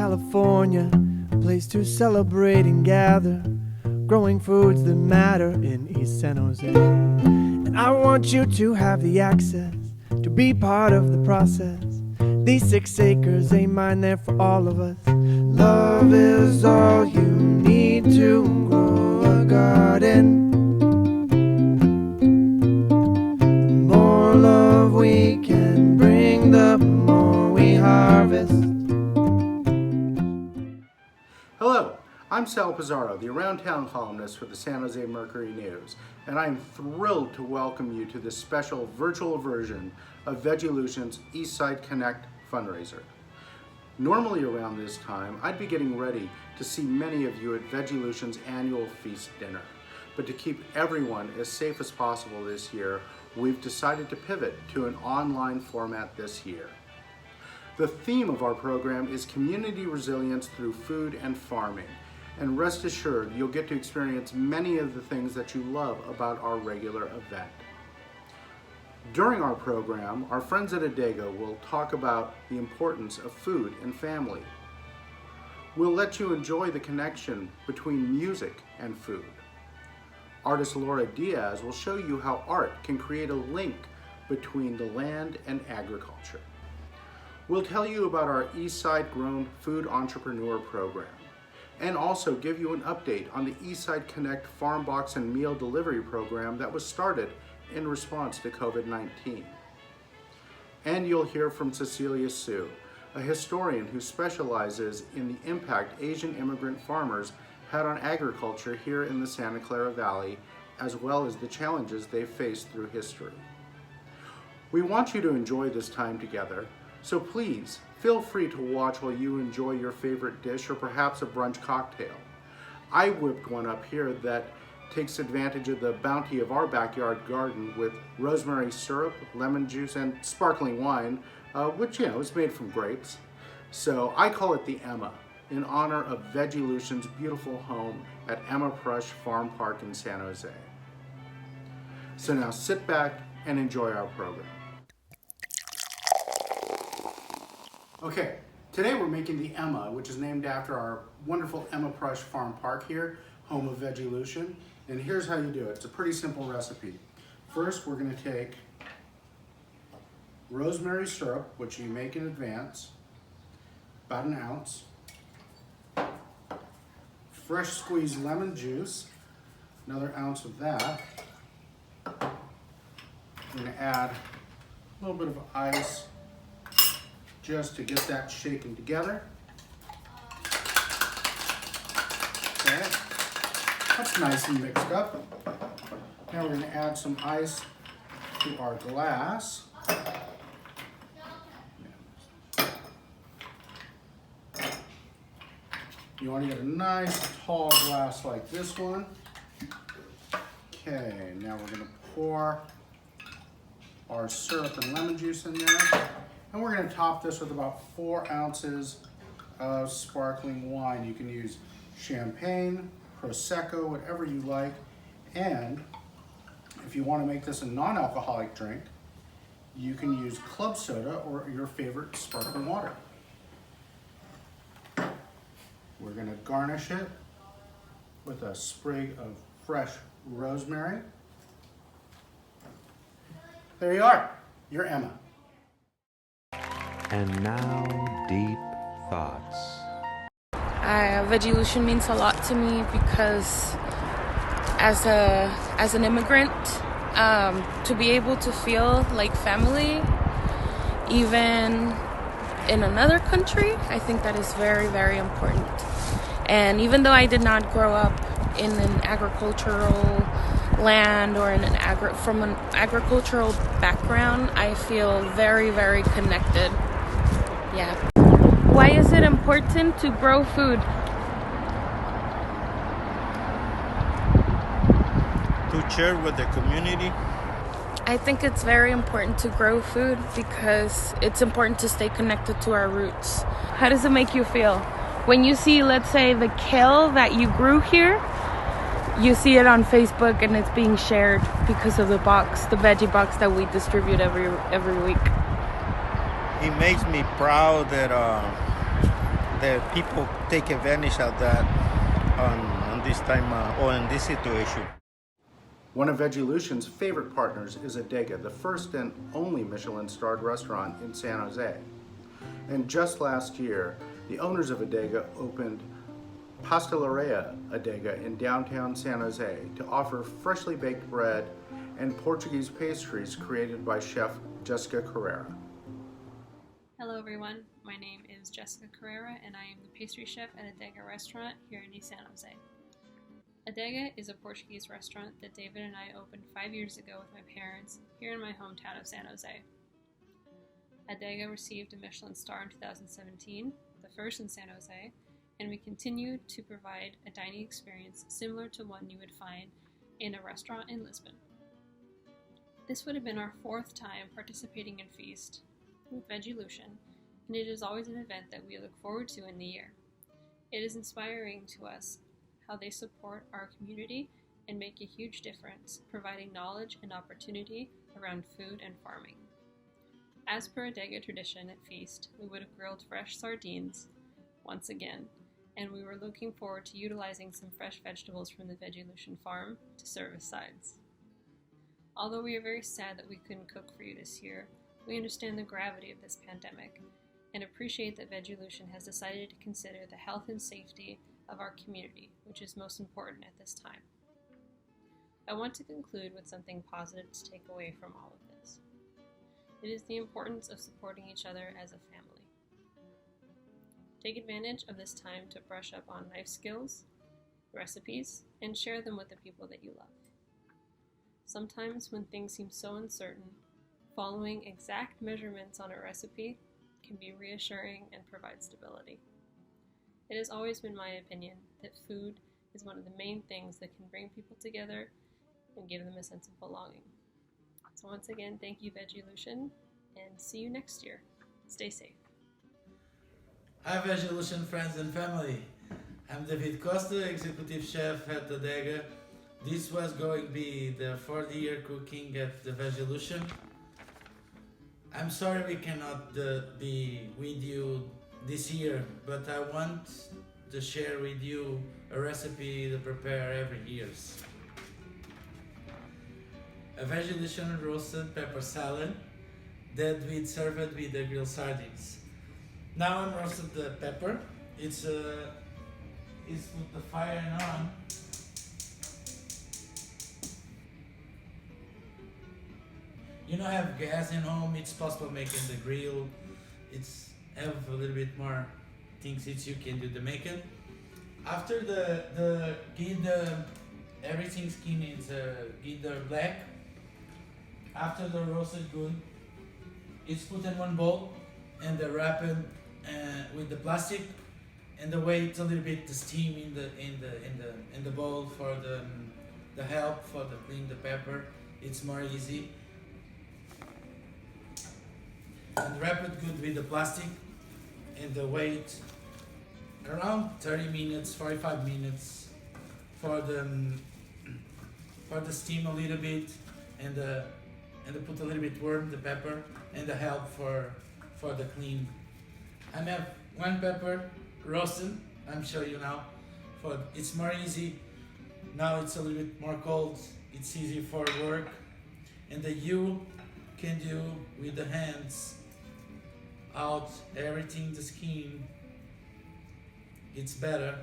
California, a place to celebrate and gather, growing foods that matter in East San Jose. And I want you to have the access to be part of the process. These 6 acres ain't mine, they're for all of us. Love is all you need to grow a garden. The more love we can bring, the more we harvest. Hello, I'm Sal Pizarro, the Around Town columnist for the San Jose Mercury News, and I'm thrilled to welcome you to this special virtual version of Vegilution's Eastside Connect fundraiser. Normally around this time, I'd be getting ready to see many of you at Vegilution's annual feast dinner. But to keep everyone as safe as possible this year, we've decided to pivot to an online format this year. The theme of our program is community resilience through food and farming. And rest assured, you'll get to experience many of the things that you love about our regular event. During our program, our friends at Adega will talk about the importance of food and family. We'll let you enjoy the connection between music and food. Artist Laura Diaz will show you how art can create a link between the land and agriculture. We'll tell you about our Eastside Grown Food Entrepreneur Program, and also give you an update on the Eastside Connect Farm Box and Meal Delivery Program that was started in response to COVID-19. And you'll hear from Cecilia Sue, a historian who specializes in the impact Asian immigrant farmers had on agriculture here in the Santa Clara Valley, as well as the challenges they faced through history. We want you to enjoy this time together, so please feel free to watch while you enjoy your favorite dish or perhaps a brunch cocktail. I whipped one up here that takes advantage of the bounty of our backyard garden with rosemary syrup, lemon juice, and sparkling wine, which is made from grapes. So I call it the Emma, in honor of Vegilution's beautiful home at Emma Prush Farm Park in San Jose. So now sit back and enjoy our program. Okay, today we're making the Emma, which is named after our wonderful Emma Prush Farm Park here, home of Vegilution. And here's how you do it. It's a pretty simple recipe. First, we're going to take rosemary syrup, which you make in advance, about an ounce. Fresh squeezed lemon juice, another ounce of that. We're going to add a little bit of ice just to get that shaken together. Okay, that's nice and mixed up. Now we're going to add some ice to our glass. You want to get a nice tall glass like this one. Okay, now we're going to pour our syrup and lemon juice in there. And we're going to top this with about 4 ounces of sparkling wine. You can use champagne, Prosecco, whatever you like. And if you want to make this a non-alcoholic drink, you can use club soda or your favorite sparkling water. We're going to garnish it with a sprig of fresh rosemary. There you are, your Emma. And now, deep thoughts. Vegilution means a lot to me because as an immigrant, to be able to feel like family, even in another country, I think that is very, very important. And even though I did not grow up in an agricultural land or in from an agricultural background, I feel very, very connected. Yeah. Why is it important to grow food? To share with the community. I think it's very important to grow food because it's important to stay connected to our roots. How does it make you feel? When you see, let's say, the kale that you grew here, you see it on Facebook and it's being shared because of the veggie box that we distribute every week. It makes me proud that the people take advantage of that on this time or in this situation. One of Vegilution's favorite partners is Adega, the first and only Michelin-starred restaurant in San Jose. And just last year, the owners of Adega opened Pastelaria Adega in downtown San Jose to offer freshly baked bread and Portuguese pastries created by chef Jessica Carrera. Hello everyone, my name is Jessica Carrera and I am the pastry chef at Adega restaurant here in East San Jose. Adega is a Portuguese restaurant that David and I opened 5 years ago with my parents here in my hometown of San Jose. Adega received a Michelin star in 2017, the first in San Jose, and we continue to provide a dining experience similar to one you would find in a restaurant in Lisbon. This would have been our 4th time participating in Feast with Vegilution, and it is always an event that we look forward to in the year. It is inspiring to us how they support our community and make a huge difference, providing knowledge and opportunity around food and farming. As per Adega tradition at Feast, we would have grilled fresh sardines once again, and we were looking forward to utilizing some fresh vegetables from the Vegilution farm to serve as sides. Although we are very sad that we couldn't cook for you this year, we understand the gravity of this pandemic and appreciate that Vegilution has decided to consider the health and safety of our community, which is most important at this time. I want to conclude with something positive to take away from all of this. It is the importance of supporting each other as a family. Take advantage of this time to brush up on life skills, recipes, and share them with the people that you love. Sometimes when things seem so uncertain, following exact measurements on a recipe can be reassuring and provide stability. It has always been my opinion that food is one of the main things that can bring people together and give them a sense of belonging. So once again, thank you Vegilution, and see you next year. Stay safe. Hi Vegilution friends and family. I'm David Costa, executive chef at Adega. This was going to be the 4th year cooking at the Vegilution. I'm sorry we cannot be with you this year, but I want to share with you a recipe to prepare every year. A Vegilution roasted pepper salad that we served with the grilled sardines. Now I'm roasted the pepper. It's put the fire on. You don't have gas in home, it's possible making the grill. It's have a little bit more things that you can do to make it. After the everything skin is get black. After the roasted good, it's put in one bowl and wrap it with the plastic and wait a little bit to steam in the bowl for the help for the clean the pepper. It's more easy. And wrap it good with the plastic and wait around 30 minutes, 45 minutes for the steam a little bit and put a little bit warm the pepper and the help for the clean. I have one pepper roasted. I'm showing you now. It's more easy. Now it's a little bit more cold. It's easy for work, and you can do with the hands out everything the skin. It's better.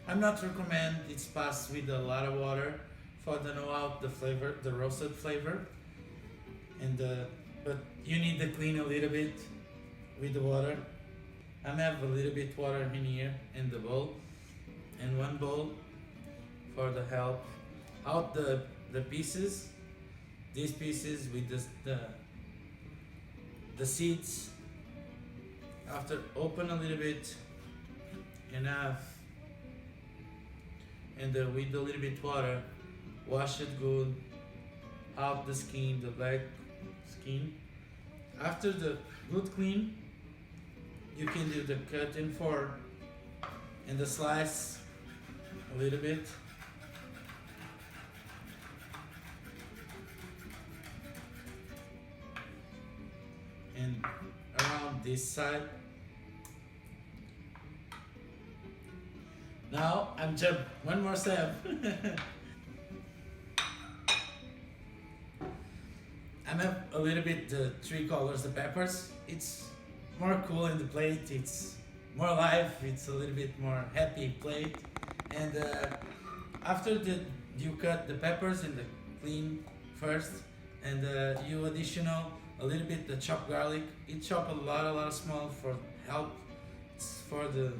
I'm not recommend it's passed with a lot of water for to know out the flavor, the roasted flavor, but you need to clean a little bit with the water. I have a little bit water in here in the bowl, and one bowl for the help out the pieces. These pieces with the seeds. After open a little bit enough, and with a little bit water, wash it good out the skin, the black skin. After the good clean, you can do the cut in 4 and the slice a little bit. And around around this side. Now I'm jump one more step. I have a little bit the three colors, the peppers. It's more cool in the plate. It's more life. It's a little bit more happy plate. And after you cut the peppers in the clean first, and you additional a little bit the chopped garlic. You chop a lot small for help. It's for the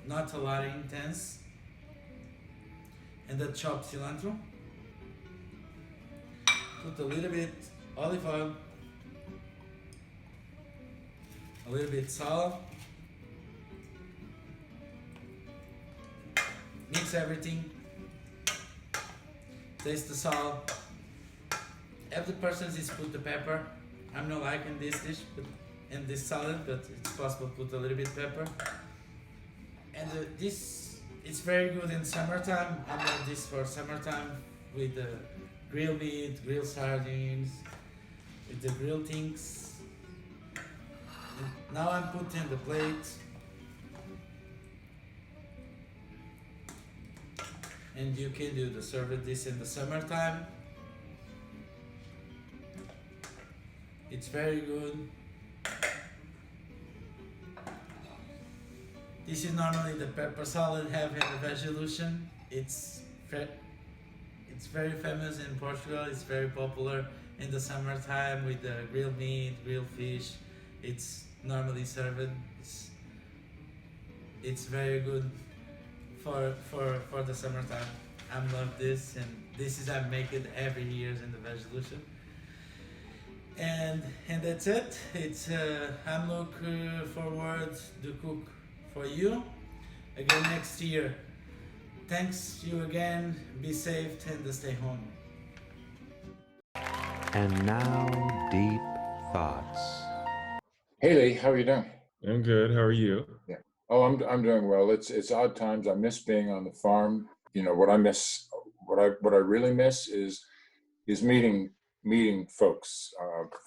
not a lot intense. And the chopped cilantro. Put a little bit olive oil, a little bit salt, mix everything, taste the salt. If the person is put the pepper, I'm not liking this dish, but in this salad, but it's possible to put a little bit pepper. And this it's very good in summertime. I love this for summertime with the grilled meat, grilled sardines, with the grilled things. And now I'm putting the plate. And you can do the serve this in the summertime. It's very good. This is normally the pepper salad have in the Vegelution. It's very famous in Portugal. It's very popular in the summertime with the grilled meat, grilled fish. It's normally served. It's very good for the summertime. I love this, and this is I make it every year in the Vegelution. And that's it. It's I'm looking forward to cook for you again next year. Thanks you again. Be safe and stay home. And now, deep thoughts. Hey Lee, how are you doing? I'm good. How are you? Yeah. Oh, I'm doing well. It's odd times. I miss being on the farm. You know what I miss. What I really miss is meeting folks,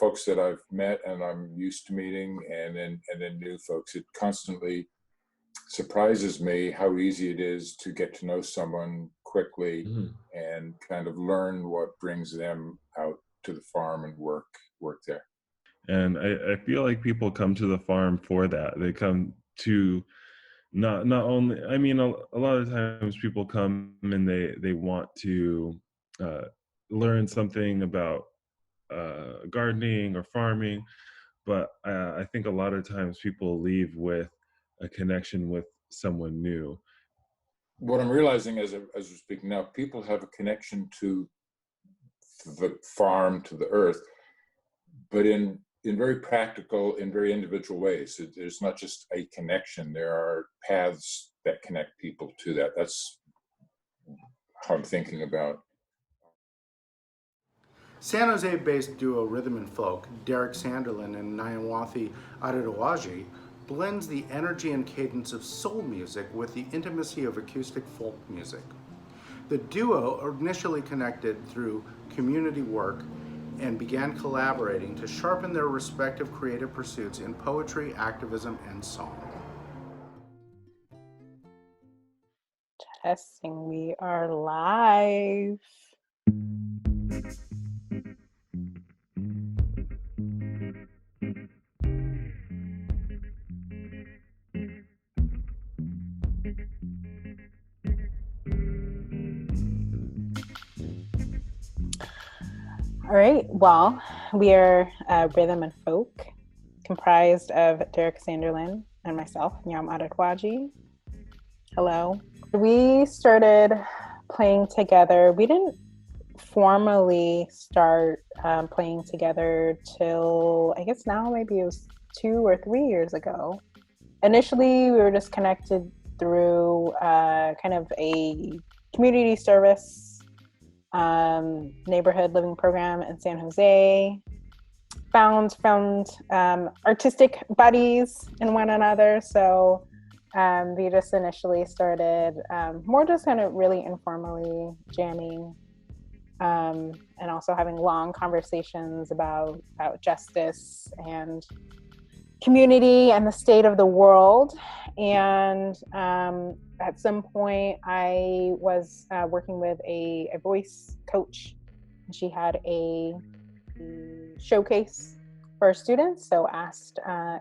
folks that I've met and I'm used to meeting, and then new folks. It constantly surprises me how easy it is to get to know someone quickly and kind of learn what brings them out to the farm and work there. And I feel like people come to the farm for that. They come to not only, I mean, a lot of times people come and they want to learn something about gardening or farming, but I think a lot of times people leave with a connection with someone new. What I'm realizing as we're speaking now, people have a connection to the farm, to the earth, but in very practical, in very individual ways. There's not just a connection. There are paths that connect people to that. That's how I'm thinking about. San Jose-based duo Rhythm and Folk, Derek Sanderlin and Nyanwathi Adedawaji, blends the energy and cadence of soul music with the intimacy of acoustic folk music. The duo initially connected through community work and began collaborating to sharpen their respective creative pursuits in poetry, activism, and song. Testing, we are live. All right, well, we are Rhythm and Folk, comprised of Derek Sanderlin and myself, Nyam Adedawaji. Hello. We started playing together. We didn't formally start playing together till, I guess now maybe it was 2 or 3 years ago. Initially, we were just connected through kind of a community service neighborhood living program in San Jose. Found artistic buddies in one another. So we just initially started more just kind of really informally jamming and also having long conversations about justice and community and the state of the world. And at some point, I was working with a voice coach. She had a showcase for students, so asked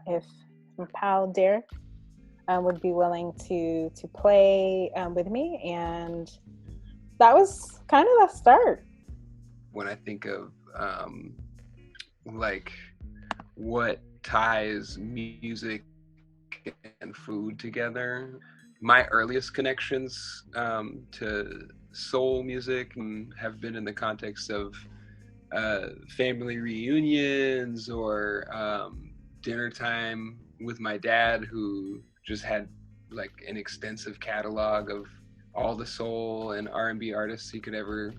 if my pal Derek would be willing to play with me, and that was kind of the start. When I think of like what ties music and food together, my earliest connections to soul music have been in the context of family reunions or dinner time with my dad, who just had like an extensive catalog of all the soul and R&B artists he could ever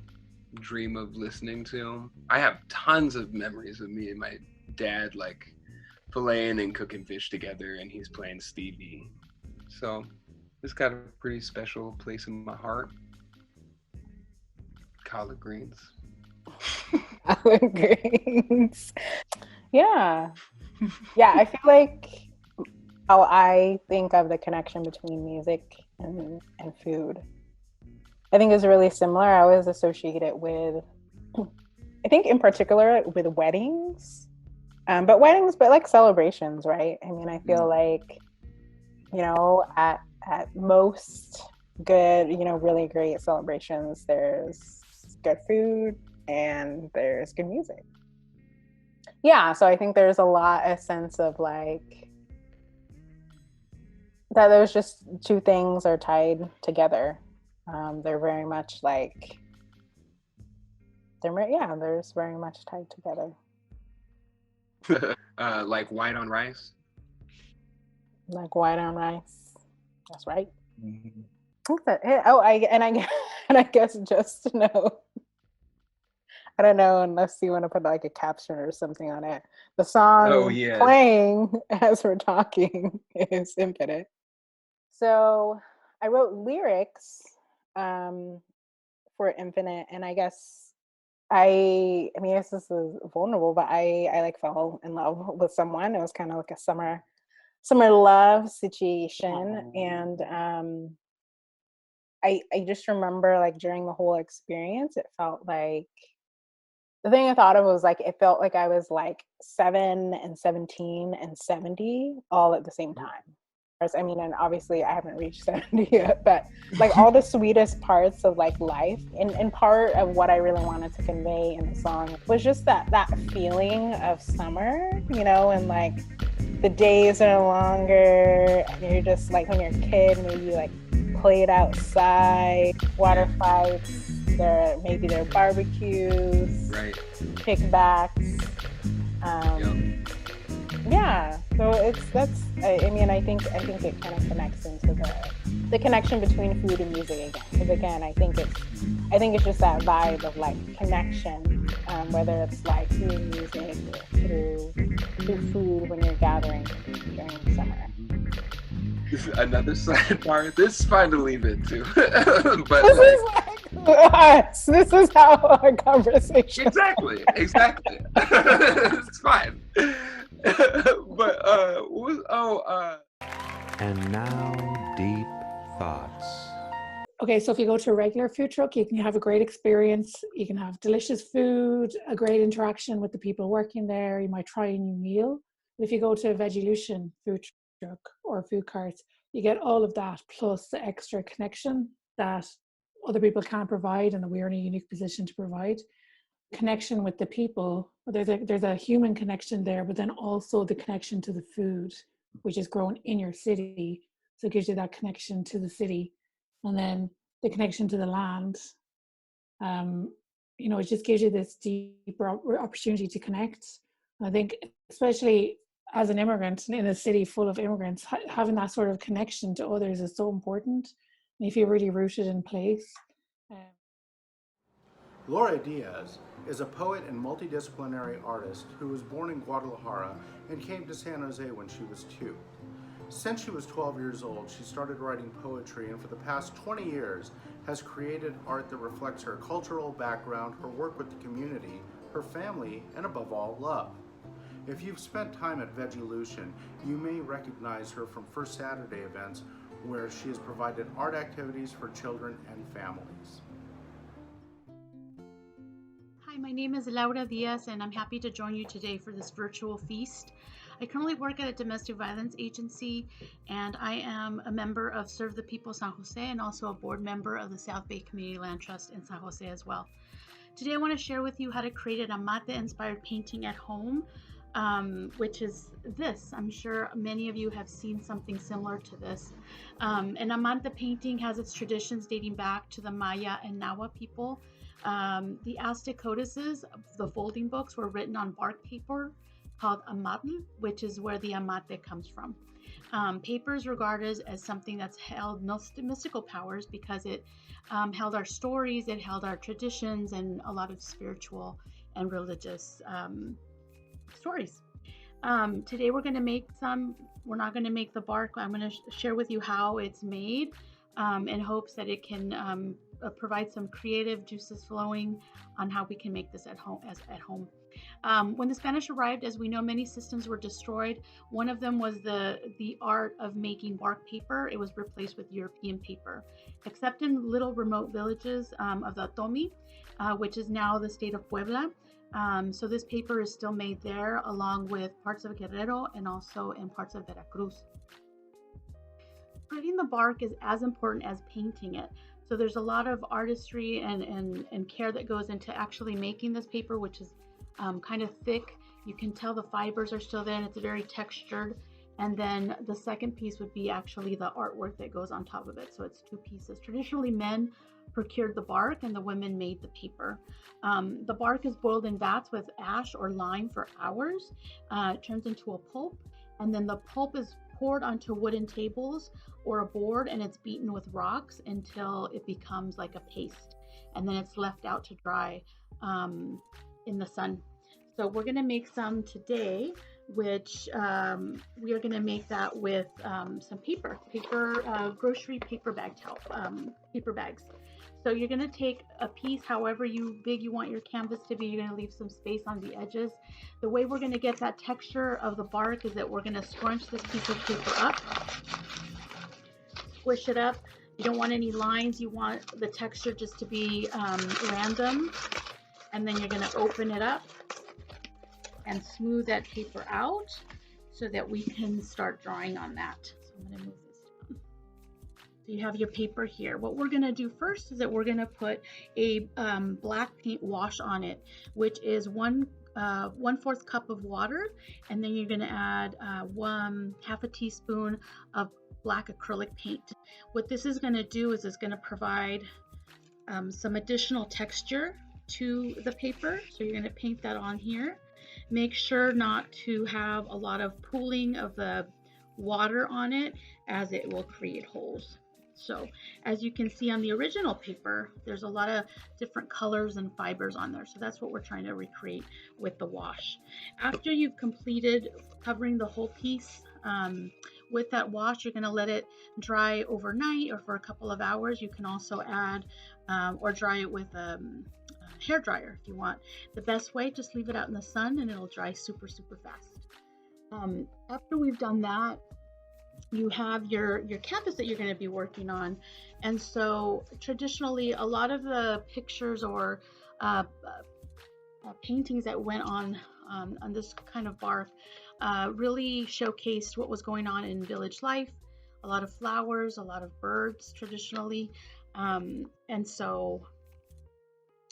dream of listening to. I have tons of memories of me and my dad like filleting and cooking fish together, and he's playing Stevie. So it's got a pretty special place in my heart. Collard greens. Collard greens. Yeah. Yeah, I feel like how I think of the connection between music and food, I think is really similar. I always associate it with, I think in particular with weddings, but like celebrations, right? I mean, I feel like, at most good, really great celebrations, there's good food and there's good music. Yeah, so I think there's a sense of like, that those just two things are tied together. They're very much like, they're very much tied together. Like white on rice? Like white on rice. That's right. Mm-hmm. I guess just to know, I don't know, unless you want to put like a caption or something on it. The song playing as we're talking is Infinite. So I wrote lyrics for Infinite, and I guess I mean, this is vulnerable, but I like fell in love with someone. It was kind of like a summer love situation. And I just remember like during the whole experience, it felt like, the thing I thought of was like, it felt like I was like 7 and 17 and 70 all at the same time. I mean, and obviously I haven't reached 70 yet, but like all the sweetest parts of like life, and part of what I really wanted to convey in the song was just that feeling of summer, and like the days are longer, and you're just like, when you're a kid, maybe you like played outside, water fights, maybe there are barbecues, right? Kickbacks. Yeah, so I mean, I think it kind of connects into the connection between food and music again. Because again, I think it's just that vibe of like connection, whether it's like through music or through food when you're gathering during summer. Another sidebar. This is fine to leave into, but this is like us. This is how our conversation. Exactly. It's fine. But And now, deep thoughts. Okay, so if you go to a regular food truck, you can have a great experience. You can have delicious food, a great interaction with the people working there. You might try a new meal. But if you go to a Vegilution food truck or food cart, you get all of that plus the extra connection that other people can't provide and that we're in a unique position to provide. Connection with the people, there's a human connection there, but then also the connection to the food, which is grown in your city. So it gives you that connection to the city, and then the connection to the land. It just gives you this deeper opportunity to connect. And I think, especially as an immigrant in a city full of immigrants, having that sort of connection to others is so important. And if you're really rooted in place. Laura Diaz is a poet and multidisciplinary artist who was born in Guadalajara and came to San Jose when she was 2. Since she was 12 years old, she started writing poetry, and for the past 20 years has created art that reflects her cultural background, her work with the community, her family, and above all, love. If you've spent time at Vegilution, you may recognize her from First Saturday events where she has provided art activities for children and families. Hi, my name is Laura Diaz, and I'm happy to join you today for this virtual feast. I currently work at a domestic violence agency, and I am a member of Serve the People San Jose and also a board member of the South Bay Community Land Trust in San Jose as well. Today I want to share with you how to create an Amatl-inspired painting at home, which is this. I'm sure many of you have seen something similar to this. An Amatl painting has its traditions dating back to the Maya and Nahua people. The Aztec codices, the folding books, were written on bark paper called Amatl, which is where the Amatl comes from. Paper is regarded as something that's held mystical powers because it held our stories, it held our traditions, and a lot of spiritual and religious stories. Today we're going to make some. We're not going to make the bark. I'm going to share with you how it's made in hopes that it can provide some creative juices flowing on how we can make this at home. When the Spanish arrived, as we know, many systems were destroyed. One of them was the art of making bark paper. It was replaced with European paper, except in little remote villages of the Tomi, which is now the state of Puebla. So this paper is still made there, along with parts of Guerrero and also in parts of Veracruz. Spreading the bark is as important as painting it. So there's a lot of artistry and care that goes into actually making this paper, which is kind of thick. You can tell the fibers are still there and it's very textured. And then the second piece would be actually the artwork that goes on top of it. So it's two pieces. Traditionally, men procured the bark and the women made the paper. The bark is boiled in vats with ash or lime for hours. It turns into a pulp, and then the pulp is poured onto wooden tables or a board, and it's beaten with rocks until it becomes like a paste, and then it's left out to dry in the sun. So we're going to make some today, which we are going to make that with some paper, grocery paper bag paper bags. So you're going to take a piece, however big you want your canvas to be. You're going to leave some space on the edges. The way we're going to get that texture of the bark is that we're going to scrunch this piece of paper up, squish it up. You don't want any lines. You want the texture just to be random. And then you're going to open it up and smooth that paper out so that we can start drawing on that. So I'm going to move this down. So you have your paper here. What we're going to do first is that we're going to put a black paint wash on it, which is 1/4 cup of water, and then you're going to add 1/2 teaspoon of black acrylic paint. What this is going to do is it's going to provide some additional texture to the paper. So you're going to paint that on here. Make sure not to have a lot of pooling of the water on it, as it will create holes. So as you can see on the original paper, there's a lot of different colors and fibers on there. So that's what we're trying to recreate with the wash. After you've completed covering the whole piece with that wash, you're going to let it dry overnight or for a couple of hours. You can also add or dry it with a hair dryer if you want. The best way, just leave it out in the sun and it'll dry super fast. After we've done that, you have your canvas that you're going to be working on. And so traditionally, a lot of the pictures or paintings that went on this kind of bark really showcased what was going on in village life. A lot of flowers, a lot of birds traditionally. And so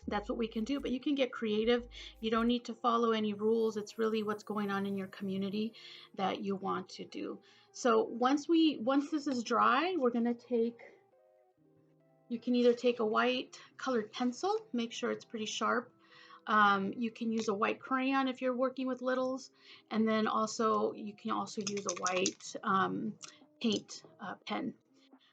that's what we can do, but you can get creative. You don't need to follow any rules. It's really what's going on in your community that you want to do. So once this is dry, we're going to you can either take a white colored pencil, make sure it's pretty sharp. You can use a white crayon if you're working with littles, and then you can also use a white paint pen.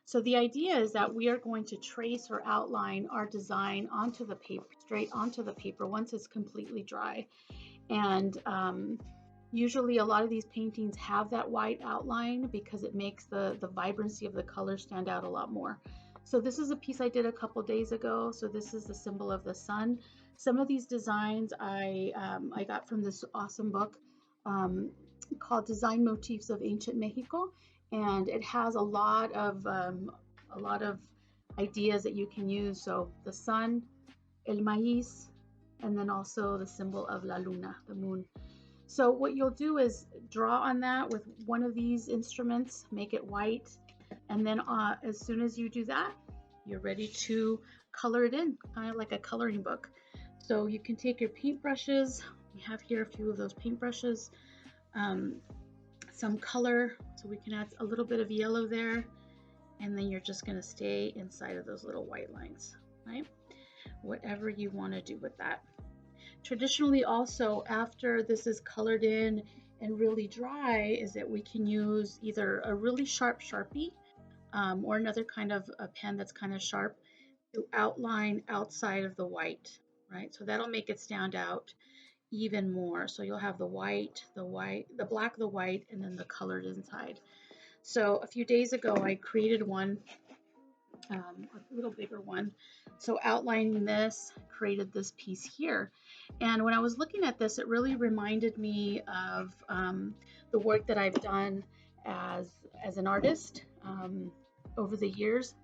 So the idea is that we are going to trace or outline our design onto the paper, straight onto the paper once it's completely dry. And usually a lot of these paintings have that white outline because it makes the vibrancy of the color stand out a lot more. So this is a piece I did a couple days ago. So this is the symbol of the sun. Some of these designs I got from this awesome book called Design Motifs of Ancient Mexico, and it has a lot of ideas that you can use. So the sun, el maíz, and then also the symbol of la luna, the moon. So what you'll do is draw on that with one of these instruments, make it white, and then as soon as you do that, you're ready to color it in, kind of like a coloring book. So you can take your paintbrushes. We have here a few of those paintbrushes, some color, so we can add a little bit of yellow there, and then you're just going to stay inside of those little white lines, right? Whatever you want to do with that. Traditionally also, after this is colored in and really dry, is that we can use either a really sharp Sharpie or another kind of a pen that's kind of sharp to outline outside of the white, right? So that'll make it stand out even more. So you'll have the white, the black, the white, and then the colored inside. So a few days ago, I created one, a little bigger one. So outlining this, created this piece here. And when I was looking at this, it really reminded me of the work that I've done as an artist over the years.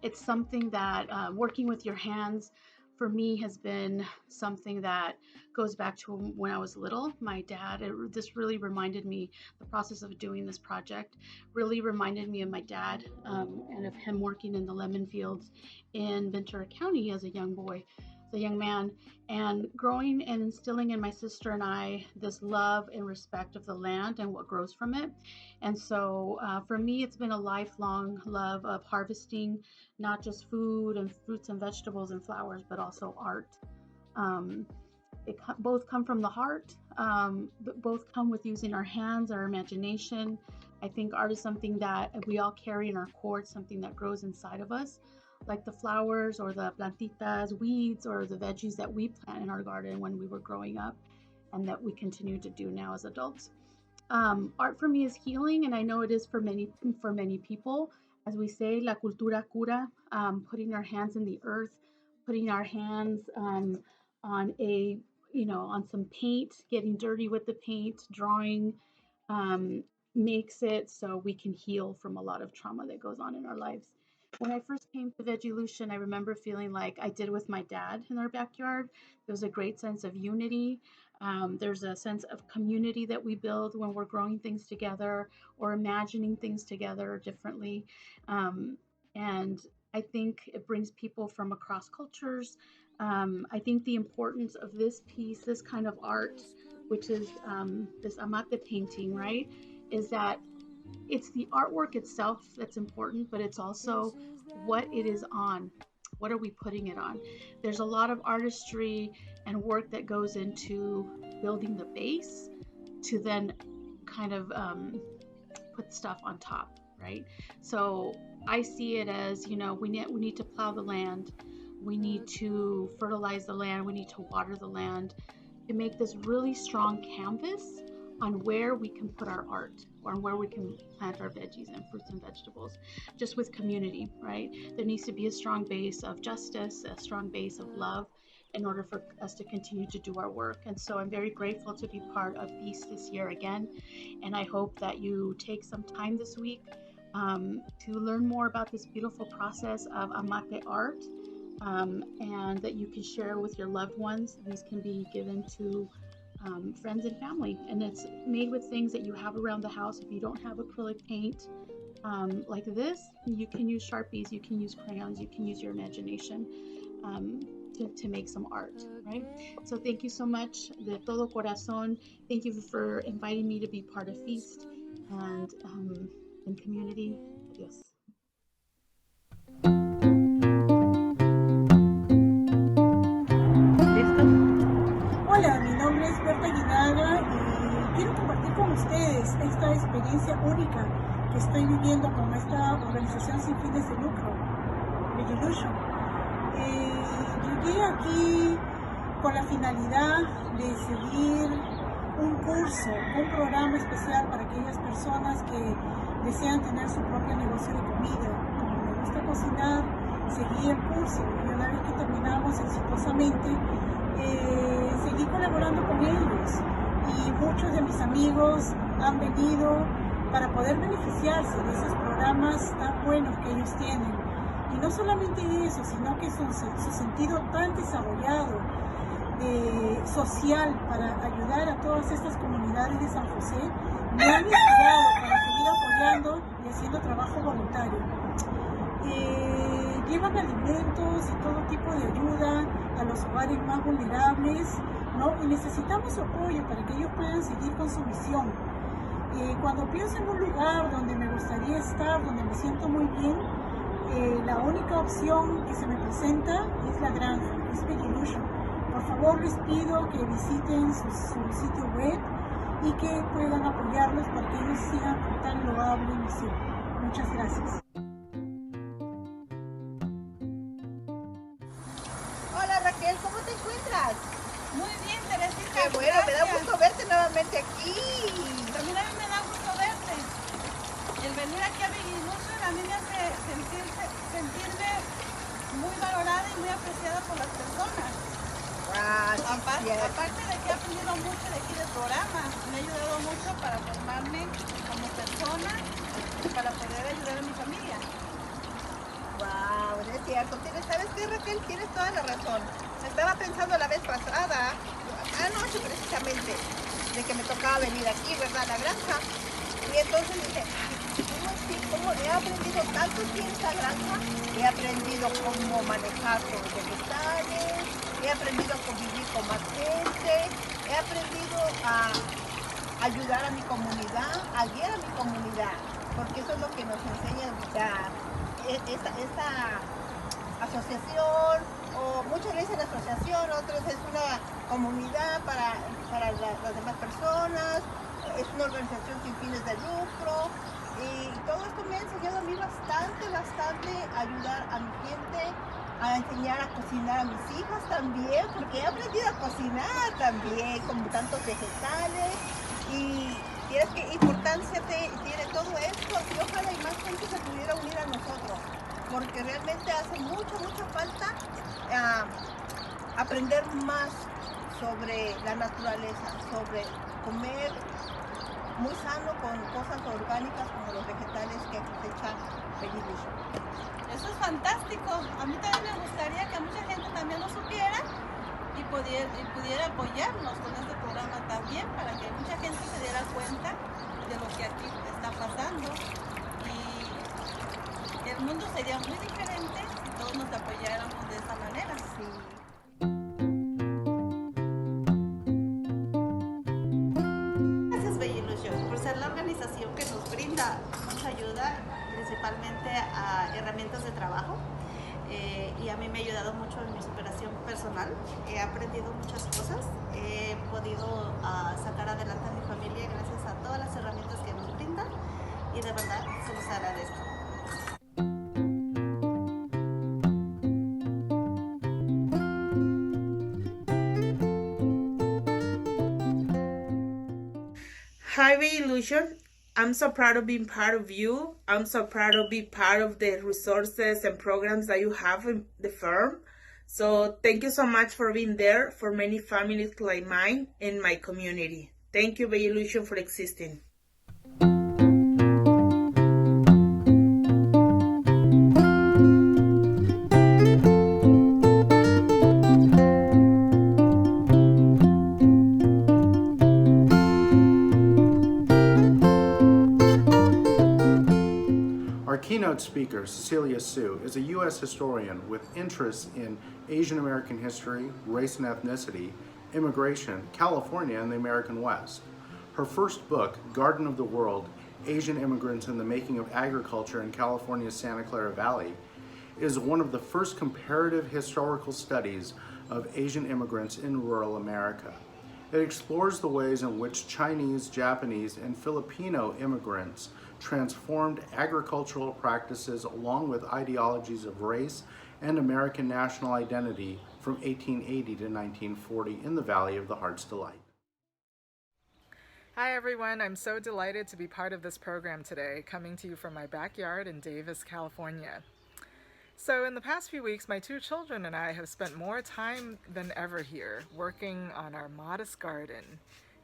It's something that working with your hands for me has been something that goes back to when I was little. My dad, this really reminded me, the process of doing this project really reminded me of my dad and of him working in the lemon fields in Ventura County as a young boy, as a young man, and growing and instilling in my sister and I this love and respect of the land and what grows from it. And so for me, it's been a lifelong love of harvesting not just food and fruits and vegetables and flowers, but also art. Both come from the heart, but both come with using our hands, our imagination. I think art is something that we all carry in our core, something that grows inside of us, like the flowers or the plantitas, weeds, or the veggies that we plant in our garden when we were growing up and that we continue to do now as adults. Art for me is healing, and I know it is for many people. As we say, la cultura cura, putting our hands in the earth, putting our hands on on some paint, getting dirty with the paint, drawing, makes it so we can heal from a lot of trauma that goes on in our lives. When I first came to Vegilution, I remember feeling like I did with my dad in our backyard. There was a great sense of unity. There's a sense of community that we build when we're growing things together or imagining things together differently. And I think it brings people from across cultures. I think the importance of this piece, this kind of art, which is this Amatl painting, right, is that it's the artwork itself that's important, but it's also what it is on. What are we putting it on? There's a lot of artistry and work that goes into building the base to then kind of put stuff on top, right? So I see it as, we need to plow the land. We need to fertilize the land. We need to water the land to make this really strong canvas on where we can put our art or where we can plant our veggies and fruits and vegetables, just with community, right? There needs to be a strong base of justice, a strong base of love in order for us to continue to do our work. And so I'm very grateful to be part of Feast this year again. And I hope that you take some time this week to learn more about this beautiful process of Amatl art and that you can share with your loved ones. These can be given to friends and family, and it's made with things that you have around the house. If you don't have acrylic paint like this, you can use Sharpies, you can use crayons, you can use your imagination to make some art, right? So thank you so much, de todo corazón. Thank you for inviting me to be part of Feast and in community. Adios. Hola, mi nombre es Berta Guinaga y quiero compartir con ustedes esta experiencia única que estoy viviendo con esta organización sin fines de lucro, Vegilution. Llegué aquí con la finalidad de seguir un curso, un programa especial para aquellas personas que desean tener su propio negocio de comida. Como me gusta cocinar, seguí el curso y una vez que terminamos exitosamente, seguí colaborando con ellos y muchos de mis amigos han venido para poder beneficiarse de esos programas tan buenos que ellos tienen. Y no solamente eso, sino que su sentido tan desarrollado, social, para ayudar a todas estas comunidades de San José, me han inspirado para seguir apoyando y haciendo trabajo voluntario. Llevan alimentos y todo tipo de ayuda a los hogares más vulnerables, ¿no? Y necesitamos su apoyo para que ellos puedan seguir con su misión. Cuando pienso en un lugar donde me gustaría estar, donde me siento muy bien, la única opción que se me presenta es la granja, es Vegilution. Por favor, les pido que visiten su sitio web y que puedan apoyarlos para que ellos sigan con tan loable misión. Muchas gracias. Hola Raquel, ¿cómo te encuentras? Muy bien, Teresita. Qué bueno, gracias. me da gusto verte nuevamente aquí. También a mí me da gusto verte. El venir aquí a Vegilution a mí me hace sentirme muy valorada y muy apreciada por las personas. Aparte de que he aprendido mucho de aquí del programa, me ha ayudado mucho para formarme como persona y para poder ayudar a mi familia. Wow, es cierto. ¿Sabes qué, Raquel? Tienes toda la razón. Estaba pensando la vez pasada, anoche precisamente, de que me tocaba venir aquí, ¿verdad? A la granja. Y entonces dije, ¿cómo he aprendido tanto aquí en esta granja? He aprendido cómo manejar los vegetales, he aprendido a convivir con más gente, he aprendido a ayudar a mi comunidad, a guiar a mi comunidad, porque eso es lo que nos enseña esta asociación, o muchos le dicen asociación, otros es una comunidad para las demás personas, es una organización sin fines de lucro, y todo esto me ha enseñado a mí bastante a ayudar a mi gente, a enseñar a cocinar a mis hijas también, porque he aprendido a cocinar también, con tantos vegetales, y ¿quieres qué importancia tiene todo esto? Y ojalá y más gente se pudiera unir a nosotros, porque realmente hace mucha falta aprender más sobre la naturaleza, sobre comer muy sano con cosas orgánicas como los vegetales que cosecha Vegilution. Eso es fantástico. A mí también me gustaría que mucha gente también lo supiera y pudiera apoyarnos con este programa también, para que mucha gente se diera cuenta de lo que aquí está pasando. Y el mundo sería muy diferente si todos nos apoyáramos de esa manera. Sí. Gracias Vegilution por ser la organización que nos brinda mucha ayuda, principalmente a herramientas de trabajo, y a mí me ha ayudado mucho en mi superación personal. He aprendido muchas cosas, he podido sacar adelante a mi familia gracias a todas las herramientas que nos brindan, y de verdad se los agradezco. Hi Vegilution, I'm so proud of being part of you. I'm so proud of being part of the resources and programs that you have in the firm. So thank you so much for being there for many families like mine in my community. Thank you Vegilution for existing. Our keynote speaker, Cecilia Sue, is a U.S. historian with interests in Asian American history, race and ethnicity, immigration, California, and the American West. Her first book, Garden of the World, Asian Immigrants and the Making of Agriculture in California's Santa Clara Valley, is one of the first comparative historical studies of Asian immigrants in rural America. It explores the ways in which Chinese, Japanese, and Filipino immigrants transformed agricultural practices along with ideologies of race and American national identity from 1880 to 1940 in the Valley of the Heart's Delight. Hi everyone, I'm so delighted to be part of this program today, coming to you from my backyard in Davis, California. So in the past few weeks, my two children and I have spent more time than ever here working on our modest garden.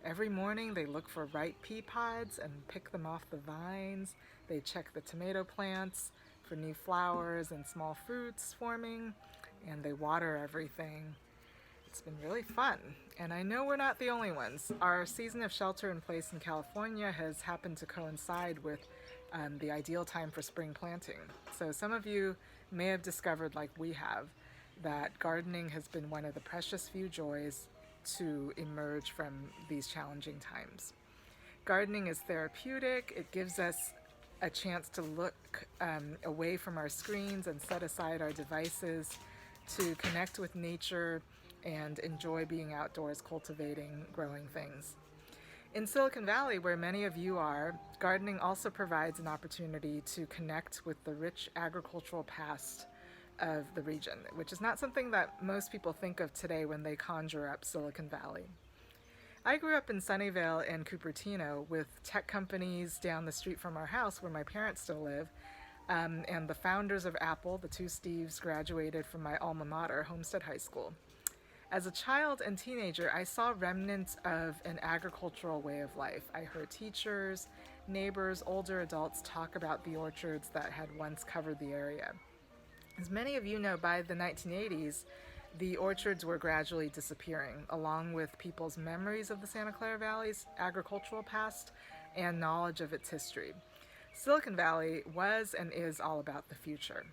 Every morning they look for ripe pea pods and pick them off the vines. They check the tomato plants for new flowers and small fruits forming, and they water everything. It's been really fun, and I know we're not the only ones. Our season of shelter in place in California has happened to coincide with the ideal time for spring planting. So some of you may have discovered, like we have, that gardening has been one of the precious few joys to emerge from these challenging times. Gardening is therapeutic. It gives us a chance to look away from our screens and set aside our devices to connect with nature and enjoy being outdoors, cultivating, growing things. In Silicon Valley, where many of you are, gardening also provides an opportunity to connect with the rich agricultural past of the region, which is not something that most people think of today when they conjure up Silicon Valley. I grew up in Sunnyvale and Cupertino with tech companies down the street from our house where my parents still live, and the founders of Apple, the two Steves, graduated from my alma mater, Homestead High School. As a child and teenager, I saw remnants of an agricultural way of life. I heard teachers, neighbors, older adults talk about the orchards that had once covered the area. As many of you know, by the 1980s, the orchards were gradually disappearing, along with people's memories of the Santa Clara Valley's agricultural past and knowledge of its history. Silicon Valley was and is all about the future.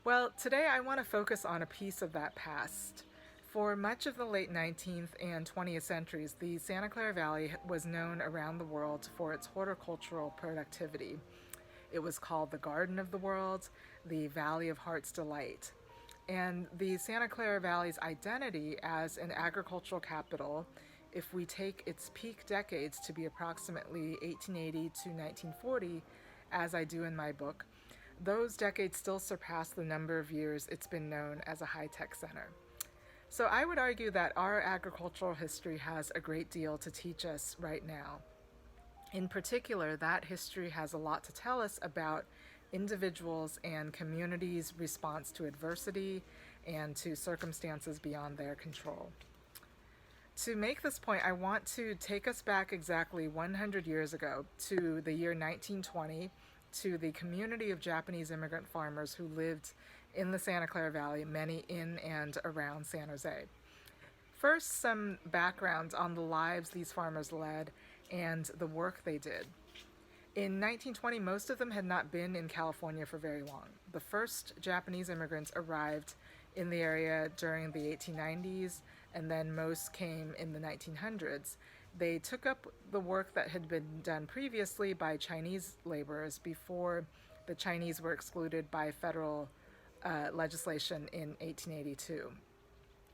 Well, today I want to focus on a piece of that past. For much of the late 19th and 20th centuries, the Santa Clara Valley was known around the world for its horticultural productivity. It was called the Garden of the World, the Valley of Heart's Delight. And the Santa Clara Valley's identity as an agricultural capital, if we take its peak decades to be approximately 1880 to 1940, as I do in my book, those decades still surpass the number of years it's been known as a high-tech center. So I would argue that our agricultural history has a great deal to teach us right now. In particular, that history has a lot to tell us about individuals and communities' response to adversity and to circumstances beyond their control. To make this point, I want to take us back exactly 100 years ago to the year 1920, to the community of Japanese immigrant farmers who lived in the Santa Clara Valley, many in and around San Jose. First, some background on the lives these farmers led and the work they did. In 1920, most of them had not been in California for very long. The first Japanese immigrants arrived in the area during the 1890s, and then most came in the 1900s. They took up the work that had been done previously by Chinese laborers before the Chinese were excluded by federal legislation in 1882.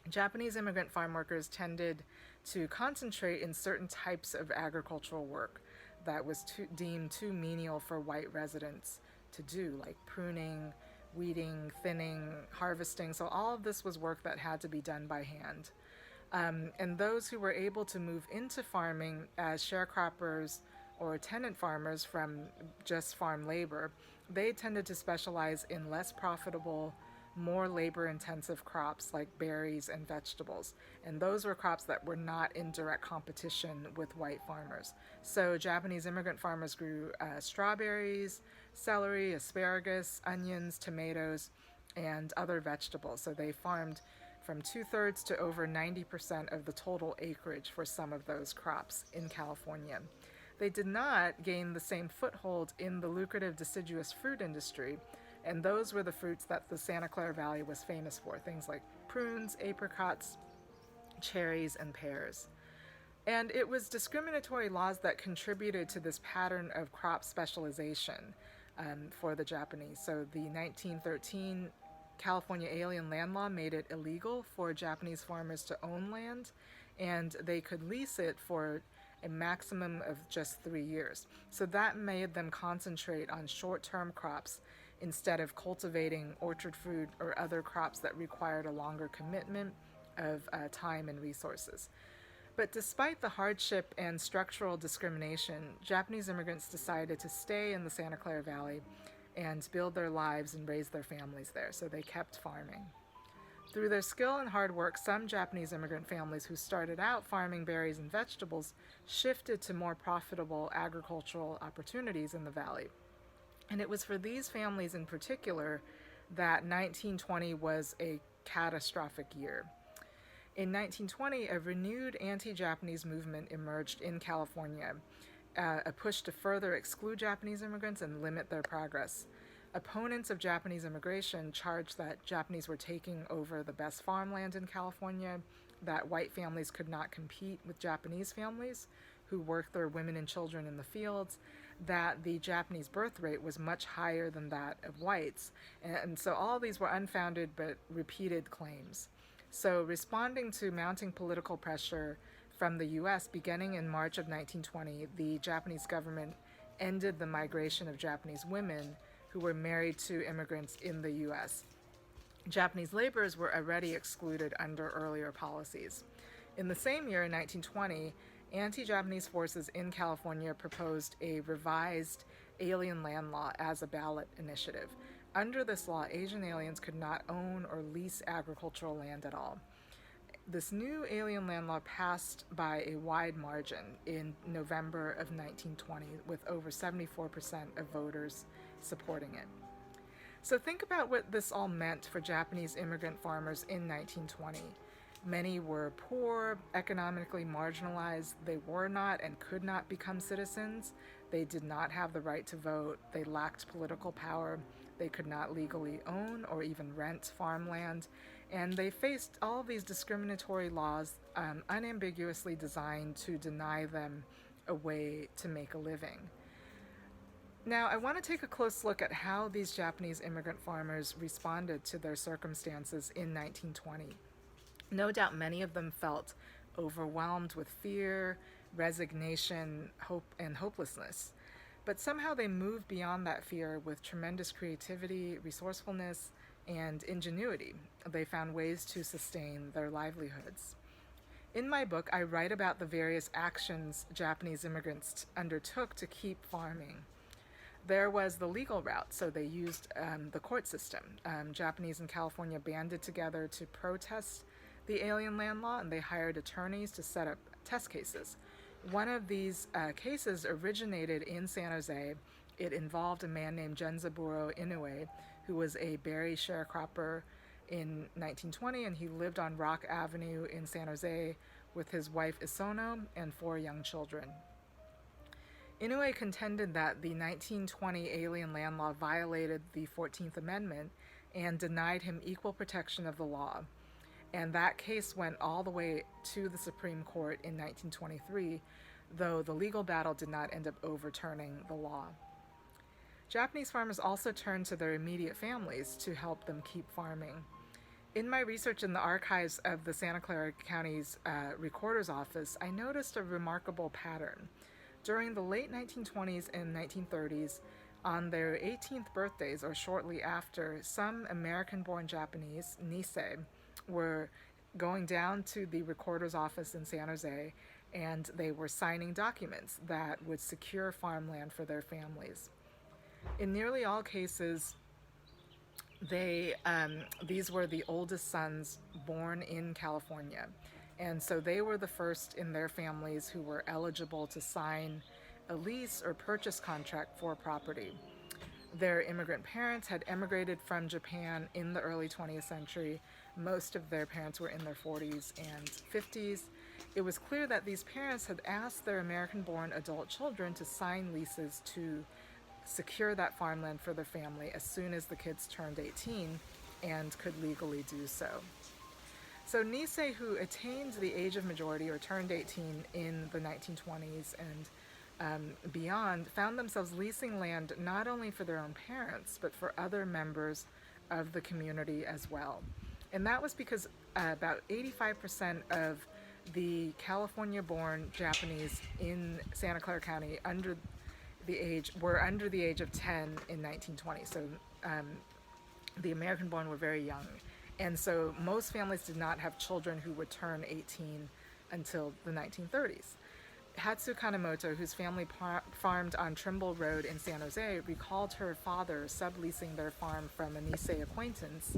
Japanese immigrant farm workers tended to concentrate in certain types of agricultural work that was deemed too menial for white residents to do, like pruning, weeding, thinning, harvesting. So all of this was work that had to be done by hand. And those who were able to move into farming as sharecroppers or tenant farmers from just farm labor, they tended to specialize in less profitable, more labor-intensive crops like berries and vegetables. And those were crops that were not in direct competition with white farmers. So Japanese immigrant farmers grew strawberries, celery, asparagus, onions, tomatoes, and other vegetables. So they farmed from 2/3 to over 90% of the total acreage for some of those crops in California. They did not gain the same foothold in the lucrative deciduous fruit industry, and those were the fruits that the Santa Clara Valley was famous for, things like prunes, apricots, cherries, and pears. And it was discriminatory laws that contributed to this pattern of crop specialization for the Japanese. So the 1913 California Alien Land Law made it illegal for Japanese farmers to own land, and they could lease it for a maximum of just 3 years. So that made them concentrate on short-term crops instead of cultivating orchard fruit or other crops that required a longer commitment of time and resources. But despite the hardship and structural discrimination, Japanese immigrants decided to stay in the Santa Clara Valley and build their lives and raise their families there, so they kept farming. Through their skill and hard work, some Japanese immigrant families who started out farming berries and vegetables shifted to more profitable agricultural opportunities in the valley. And it was for these families in particular that 1920 was a catastrophic year. In 1920, a renewed anti-Japanese movement emerged in California, a push to further exclude Japanese immigrants and limit their progress. Opponents of Japanese immigration charged that Japanese were taking over the best farmland in California, that white families could not compete with Japanese families who worked their women and children in the fields, that the Japanese birth rate was much higher than that of whites. And so all these were unfounded but repeated claims. So, responding to mounting political pressure from the US beginning in March of 1920, the Japanese government ended the migration of Japanese women who were married to immigrants in the US. Japanese laborers were already excluded under earlier policies. In the same year, in 1920, anti-Japanese forces in California proposed a revised alien land law as a ballot initiative. Under this law, Asian aliens could not own or lease agricultural land at all. This new alien land law passed by a wide margin in November of 1920, with over 74% of voters supporting it. So think about what this all meant for Japanese immigrant farmers in 1920. Many were poor, economically marginalized. They were not and could not become citizens. They did not have the right to vote. They lacked political power. They could not legally own or even rent farmland. And they faced all of these discriminatory laws, unambiguously designed to deny them a way to make a living. Now, I want to take a close look at how these Japanese immigrant farmers responded to their circumstances in 1920. No doubt many of them felt overwhelmed with fear, resignation, hope, and hopelessness. But somehow they moved beyond that fear with tremendous creativity, resourcefulness, and ingenuity. They found ways to sustain their livelihoods. In my book, I write about the various actions Japanese immigrants undertook to keep farming. There was the legal route, so they used the court system. Japanese in California banded together to protest the alien land law, and they hired attorneys to set up test cases. One of these cases originated in San Jose. It involved a man named Genzaburo Inoue, who was a berry sharecropper in 1920, and he lived on Rock Avenue in San Jose with his wife Isono and 4 young children. Inoue contended that the 1920 alien land law violated the 14th Amendment and denied him equal protection of the law. And that case went all the way to the Supreme Court in 1923, though the legal battle did not end up overturning the law. Japanese farmers also turned to their immediate families to help them keep farming. In my research in the archives of the Santa Clara County's Recorder's Office, I noticed a remarkable pattern. During the late 1920s and 1930s, on their 18th birthdays or shortly after, some American-born Japanese, Nisei, were going down to the recorder's office in San Jose, and they were signing documents that would secure farmland for their families. In nearly all cases, these were the oldest sons born in California. And so they were the first in their families who were eligible to sign a lease or purchase contract for property. Their immigrant parents had emigrated from Japan in the early 20th century. Most of their parents were in their 40s and 50s. It was clear that these parents had asked their American-born adult children to sign leases to secure that farmland for their family as soon as the kids turned 18 and could legally do so. So Nisei, who attained the age of majority or turned 18 in the 1920s and beyond, found themselves leasing land not only for their own parents, but for other members of the community as well. And that was because about 85% of the California-born Japanese in Santa Clara County were under the age of 10 in 1920. So the American-born were very young. And so most families did not have children who would turn 18 until the 1930s. Hatsu Kanemoto, whose family farmed on Trimble Road in San Jose, recalled her father subleasing their farm from a Nisei acquaintance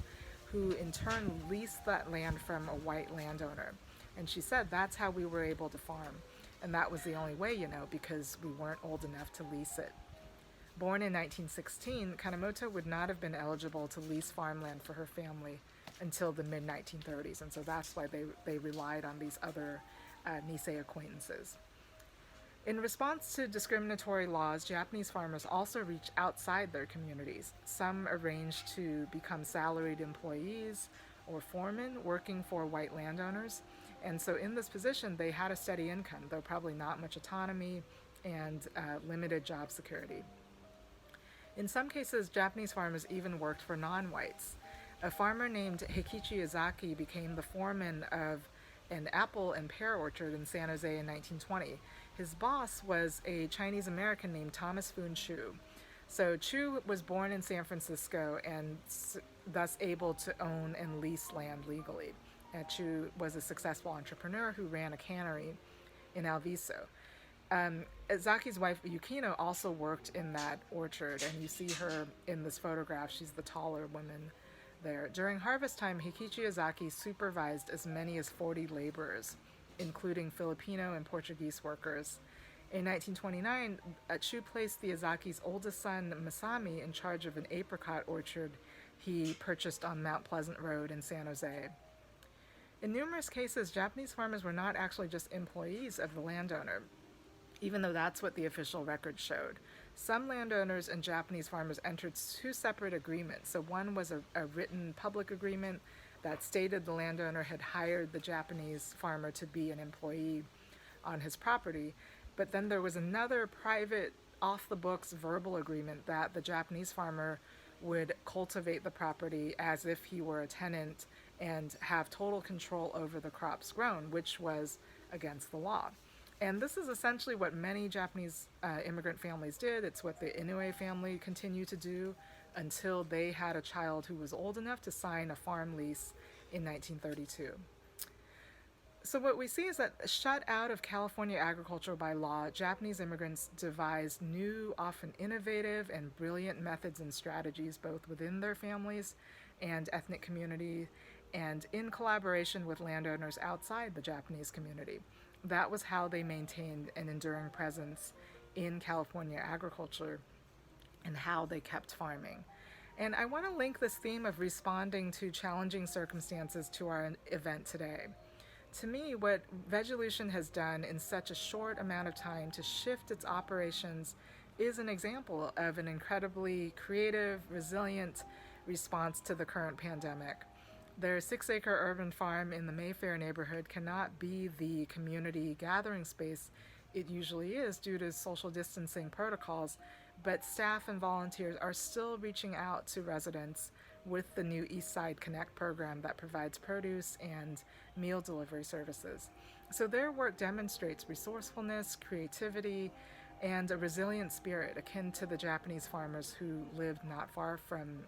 who in turn leased that land from a white landowner. And she said that's how we were able to farm. And that was the only way, because we weren't old enough to lease it. Born in 1916, Kanemoto would not have been eligible to lease farmland for her family until the mid-1930s, and so that's why they relied on these other Nisei acquaintances. In response to discriminatory laws, Japanese farmers also reached outside their communities. Some arranged to become salaried employees or foremen working for white landowners, and so in this position they had a steady income, though probably not much autonomy and limited job security. In some cases, Japanese farmers even worked for non-whites. A farmer named Heikichi Izaki became the foreman of an apple and pear orchard in San Jose in 1920. His boss was a Chinese American named Thomas Foon Chu. So Chu was born in San Francisco and thus able to own and lease land legally. Chu was a successful entrepreneur who ran a cannery in Alviso. Izaki's wife Yukino also worked in that orchard, and you see her in this photograph. She's the taller woman there. During harvest time, Heikichi Izaki supervised as many as 40 laborers, including Filipino and Portuguese workers. In 1929, Chu placed the Izaki's oldest son, Masami, in charge of an apricot orchard he purchased on Mount Pleasant Road in San Jose. In numerous cases, Japanese farmers were not actually just employees of the landowner, even though that's what the official record showed. Some landowners and Japanese farmers entered two separate agreements. So one was a written public agreement that stated the landowner had hired the Japanese farmer to be an employee on his property, but then there was another private, off-the-books verbal agreement that the Japanese farmer would cultivate the property as if he were a tenant and have total control over the crops grown, which was against the law. And this is essentially what many Japanese immigrant families did. It's what the Inoue family continued to do until they had a child who was old enough to sign a farm lease in 1932. So what we see is that shut out of California agriculture by law, Japanese immigrants devised new, often innovative and brilliant methods and strategies both within their families and ethnic community and in collaboration with landowners outside the Japanese community. That was how they maintained an enduring presence in California agriculture and how they kept farming. And I want to link this theme of responding to challenging circumstances to our event today. To me, what Vegilution has done in such a short amount of time to shift its operations is an example of an incredibly creative, resilient response to the current pandemic. Their 6-acre urban farm in the Mayfair neighborhood cannot be the community gathering space it usually is due to social distancing protocols, but staff and volunteers are still reaching out to residents with the new Eastside Connect program that provides produce and meal delivery services. So their work demonstrates resourcefulness, creativity, and a resilient spirit akin to the Japanese farmers who lived not far from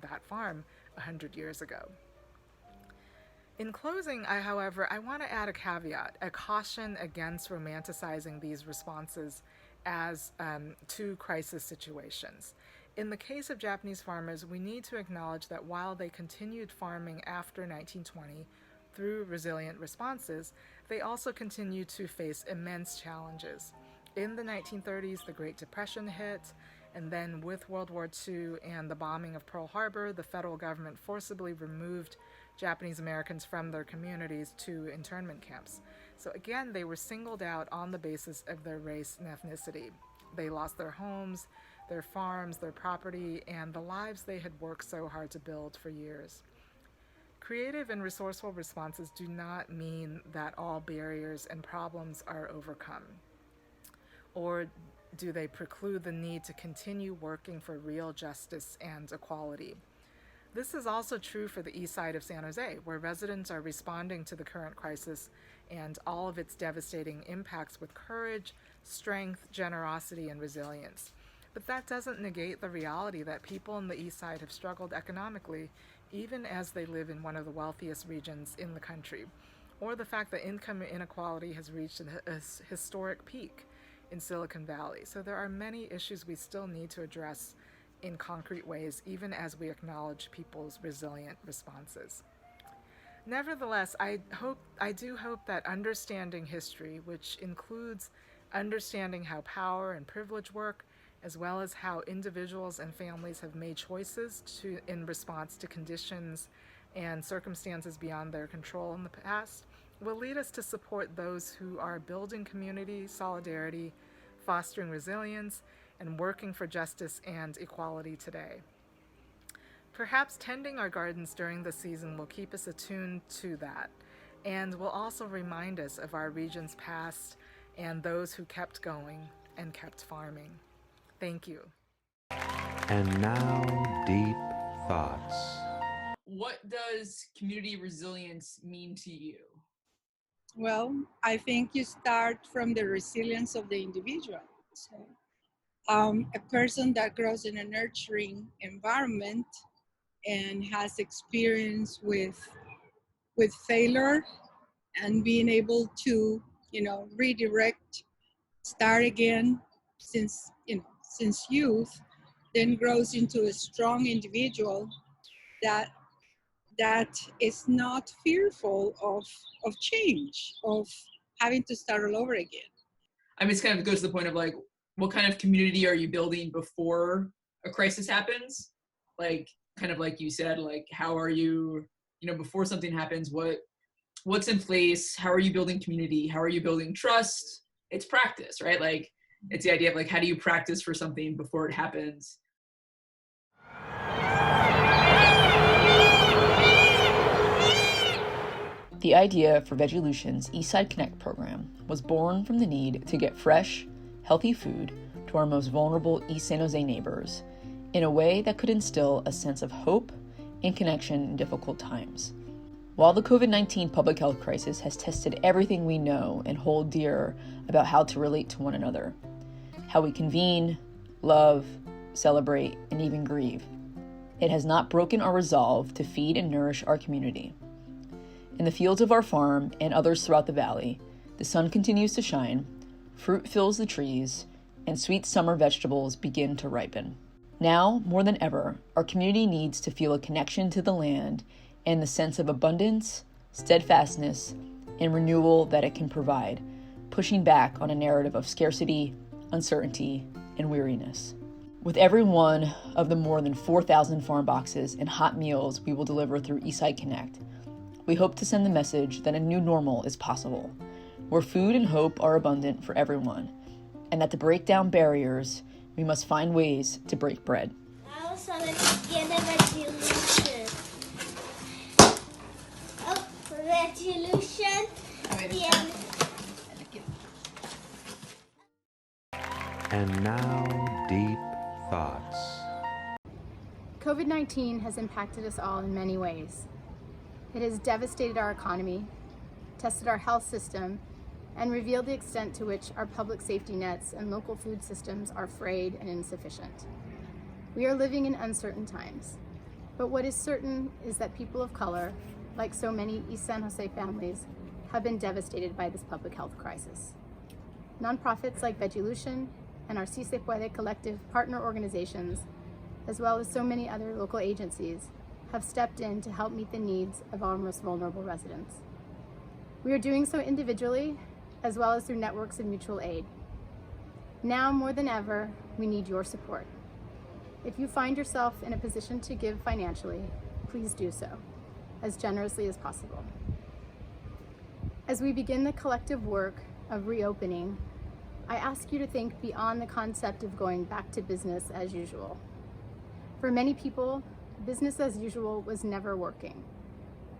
that farm 100 years ago. In closing, however, I want to add a caveat, a caution against romanticizing these responses as to crisis situations. In the case of Japanese farmers, we need to acknowledge that while they continued farming after 1920 through resilient responses, they also continued to face immense challenges. In the 1930s, the Great Depression hit, and then with World War II and the bombing of Pearl Harbor, the federal government forcibly removed Japanese Americans from their communities to internment camps. So again, they were singled out on the basis of their race and ethnicity. They lost their homes, their farms, their property, and the lives they had worked so hard to build for years. Creative and resourceful responses do not mean that all barriers and problems are overcome. Or do they preclude the need to continue working for real justice and equality? This is also true for the east side of San Jose, where residents are responding to the current crisis and all of its devastating impacts with courage, strength, generosity, and resilience. But that doesn't negate the reality that people in the east side have struggled economically, even as they live in one of the wealthiest regions in the country, or the fact that income inequality has reached a historic peak in Silicon Valley. So there are many issues we still need to address in concrete ways, even as we acknowledge people's resilient responses. Nevertheless, I do hope that understanding history, which includes understanding how power and privilege work, as well as how individuals and families have made choices in response to conditions and circumstances beyond their control in the past, will lead us to support those who are building community solidarity, fostering resilience, and working for justice and equality today. Perhaps tending our gardens during the season will keep us attuned to that, and will also remind us of our region's past and those who kept going and kept farming. Thank you. And now, deep thoughts. What does community resilience mean to you? Well, I think you start from the resilience of the individual. So, a person that grows in a nurturing environment and has experience with failure and being able to, redirect, start again since youth, then grows into a strong individual that is not fearful of change, of having to start all over again. I mean, it kind of goes to the point of like, what kind of community are you building before a crisis happens? Like, kind of like you said, like, how are you, before something happens, what's in place? How are you building community? How are you building trust? It's practice, right? Like, it's the idea of like, how do you practice for something before it happens? The idea for Veggielution's Eastside Connect program was born from the need to get fresh, healthy food to our most vulnerable East San Jose neighbors in a way that could instill a sense of hope and connection in difficult times. While the COVID-19 public health crisis has tested everything we know and hold dear about how to relate to one another, how we convene, love, celebrate, and even grieve, it has not broken our resolve to feed and nourish our community. In the fields of our farm and others throughout the valley, the sun continues to shine, fruit fills the trees, and sweet summer vegetables begin to ripen. Now, more than ever, our community needs to feel a connection to the land and the sense of abundance, steadfastness, and renewal that it can provide, pushing back on a narrative of scarcity, uncertainty, and weariness. With every one of the more than 4,000 farm boxes and hot meals we will deliver through Eastside Connect, we hope to send the message that a new normal is possible, where food and hope are abundant for everyone, and that to break down barriers, we must find ways to break bread. Vamos a ver si tiene Veggielution. Oh, Veggielution tiene. And now, deep thoughts. COVID-19 has impacted us all in many ways. It has devastated our economy, tested our health system, and revealed the extent to which our public safety nets and local food systems are frayed and insufficient. We are living in uncertain times, but what is certain is that people of color, like so many East San Jose families, have been devastated by this public health crisis. Nonprofits like Veggielution and our Si Se Puede collective partner organizations, as well as so many other local agencies, have stepped in to help meet the needs of our most vulnerable residents. We are doing so individually, as well as through networks of mutual aid. Now more than ever, we need your support. If you find yourself in a position to give financially, please do so, as generously as possible. As we begin the collective work of reopening, I ask you to think beyond the concept of going back to business as usual. For many people, business as usual was never working.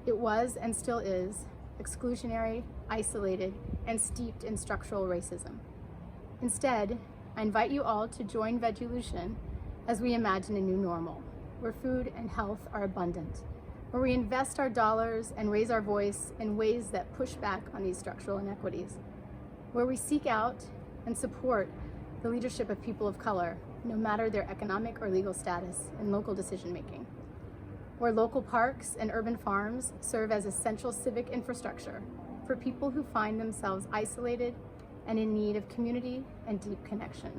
It was, and still is, exclusionary, isolated, and steeped in structural racism. Instead, I invite you all to join Veggielution as we imagine a new normal, where food and health are abundant, where we invest our dollars and raise our voice in ways that push back on these structural inequities, where we seek out and support the leadership of people of color, no matter their economic or legal status in local decision-making, where local parks and urban farms serve as essential civic infrastructure for people who find themselves isolated and in need of community and deep connection.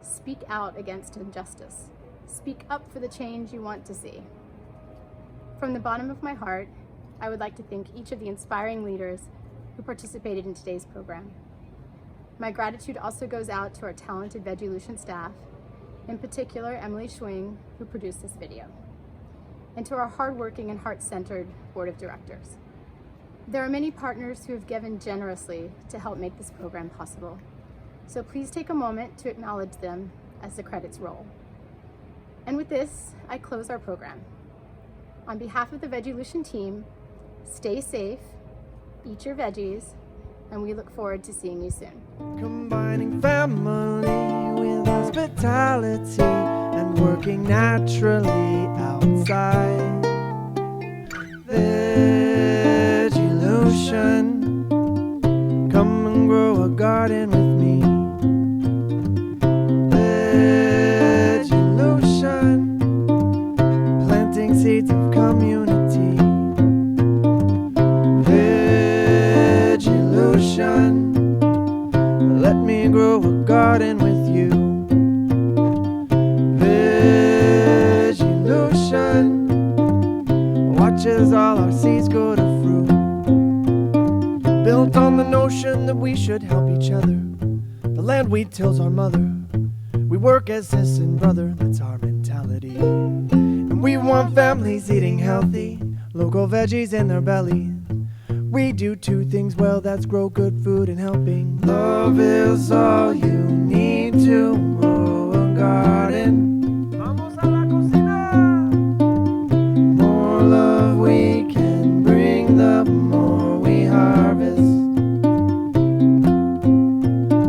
Speak out against injustice, Speak up for the change you want to see. From the bottom of my heart, I would like to thank each of the inspiring leaders who participated in today's program. My gratitude also goes out to our talented Vegilution staff, in particular Emily Schwing, who produced this video, and to our hardworking and heart-centered board of directors. There are many partners who have given generously to help make this program possible, so please take a moment to acknowledge them as the credits roll. And with this, I close our program. On behalf of the Vegilution team, stay safe, eat your veggies, and we look forward to seeing you soon. Combining family with hospitality and working naturally outside. Vegilution, come and grow a garden with me. Vegilution, planting seeds of community. Let me grow a garden with you. Vegilution watches all our seeds go to fruit. Built on the notion that we should help each other. The land we till's our mother. We work as sis and brother, that's our mentality. And we want families eating healthy, local veggies in their bellies. We do two things well, that's grow good food and helping. Love is all you need to grow a garden. Vamos a la cocina. More love we can bring, the more we harvest.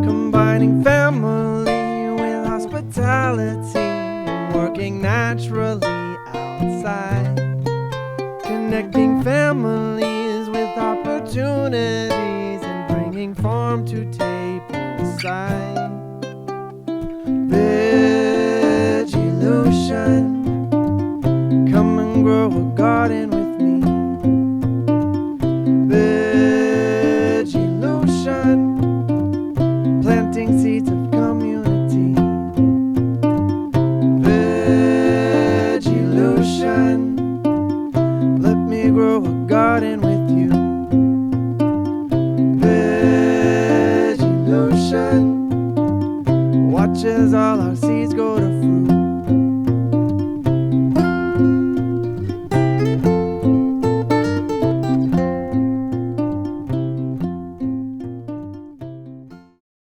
Combining family with hospitality and working naturally outside. Connecting families with opportunities and bringing farm to table side. Vegilution, come and grow a garden with me. Vegilution, planting seeds of community. Vegilution, let me grow a garden with you. Vegilution watches all our seeds go to